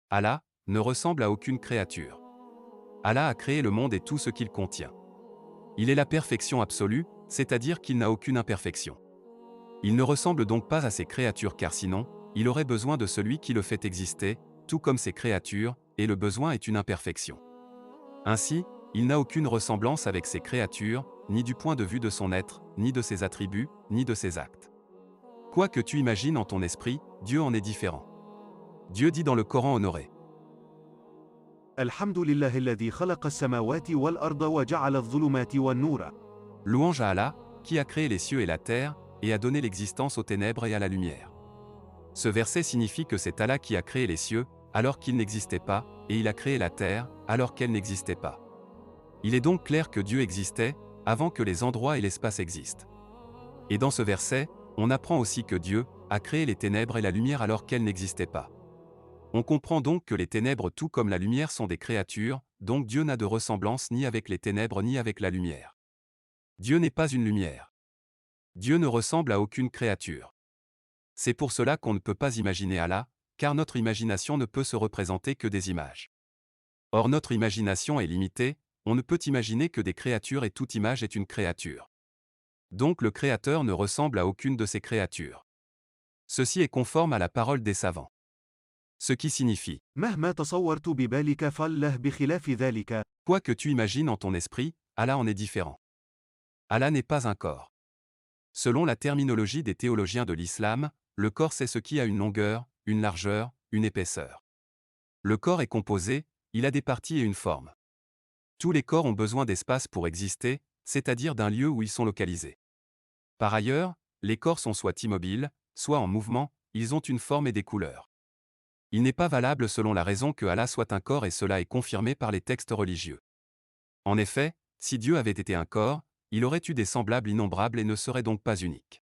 Allah, ne ressemble à aucune créature. Allah a créé le monde et tout ce qu'il contient. Il est la perfection absolue, c'est-à-dire qu'il n'a aucune imperfection. Il ne ressemble donc pas à ces créatures car sinon, il aurait besoin de celui qui le fait exister, tout comme ces créatures, et le besoin est une imperfection. Ainsi, il n'a aucune ressemblance avec ces créatures, ni du point de vue de son être, ni de ses attributs, ni de ses actes. Quoi que tu imagines en ton esprit, Dieu en est différent. Dieu dit dans le Coran honoré. الحمد لله الذي خلق السماوات والأرض وجعل الظلمات والنور. Louange à Allah, qui a créé les cieux et la terre, et a donné l'existence aux ténèbres et à la lumière. Ce verset signifie que c'est Allah qui a créé les cieux, alors qu'ils n'existaient pas, et il a créé la terre, alors qu'elle n'existait pas. Il est donc clair que Dieu existait, avant que les endroits et l'espace existent. Et dans ce verset, on apprend aussi que Dieu a créé les ténèbres et la lumière alors qu'elles n'existaient pas. On comprend donc que les ténèbres tout comme la lumière sont des créatures, donc Dieu n'a de ressemblance ni avec les ténèbres ni avec la lumière. Dieu n'est pas une lumière. Dieu ne ressemble à aucune créature. C'est pour cela qu'on ne peut pas imaginer Allah, car notre imagination ne peut se représenter que des images. Or notre imagination est limitée, on ne peut imaginer que des créatures et toute image est une créature. Donc le Créateur ne ressemble à aucune de ces créatures. Ceci est conforme à la parole des savants. Ce qui signifie, مهما تصورت ببالك فالله بخلاف ذلك. quoi que tu imagines en ton esprit, Allah en est différent. Allah n'est pas un corps. Selon la terminologie des théologiens de l'islam, le corps c'est ce qui a une longueur, une largeur, une épaisseur. Le corps est composé, il a des parties et une forme. Tous les corps ont besoin d'espace pour exister, c'est-à-dire d'un lieu où ils sont localisés. Par ailleurs, les corps sont soit immobiles, soit en mouvement, ils ont une forme et des couleurs. Il n'est pas valable selon la raison que Allah soit un corps et cela est confirmé par les textes religieux. En effet, si Dieu avait été un corps, il aurait eu des semblables innombrables et ne serait donc pas unique.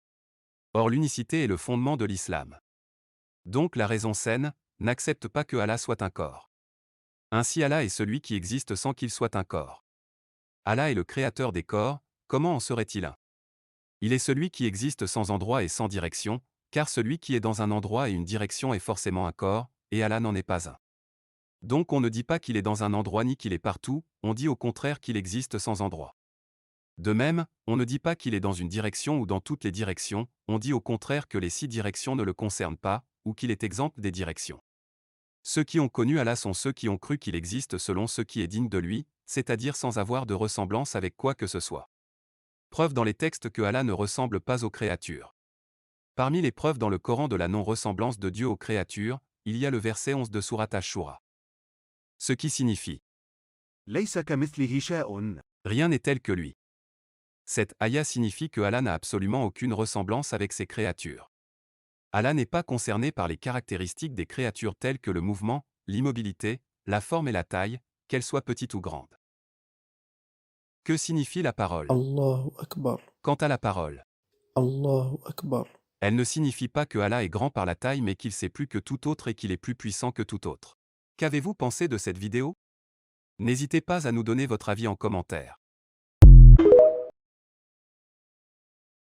Or l'unicité est le fondement de l'islam. Donc la raison saine n'accepte pas que Allah soit un corps. Ainsi Allah est celui qui existe sans qu'il soit un corps. Allah est le créateur des corps, comment en serait-il un? Il est celui qui existe sans endroit et sans direction, car celui qui est dans un endroit et une direction est forcément un corps, et Allah n'en est pas un. Donc on ne dit pas qu'il est dans un endroit ni qu'il est partout, on dit au contraire qu'il existe sans endroit. De même, on ne dit pas qu'il est dans une direction ou dans toutes les directions, on dit au contraire que les 6 directions ne le concernent pas, ou qu'il est exempt des directions. Ceux qui ont connu Allah sont ceux qui ont cru qu'il existe selon ce qui est digne de lui, c'est-à-dire sans avoir de ressemblance avec quoi que ce soit. Preuve dans les textes que Allah ne ressemble pas aux créatures. Parmi les preuves dans le Coran de la non-ressemblance de Dieu aux créatures, il y a le verset 11 de Sourate Ash-Shura. Ce qui signifie ليس كمثله شيء. rien n'est tel que lui. Cette ayah signifie que Allah n'a absolument aucune ressemblance avec ses créatures. Allah n'est pas concerné par les caractéristiques des créatures telles que le mouvement, l'immobilité, la forme et la taille, qu'elles soient petites ou grandes. Que signifie la parole? الله أكبر. Quant à la parole, الله أكبر. elle ne signifie pas que Allah est grand par la taille mais qu'il sait plus que tout autre et qu'il est plus puissant que tout autre. Qu'avez-vous pensé de cette vidéo? N'hésitez pas à nous donner votre avis en commentaire.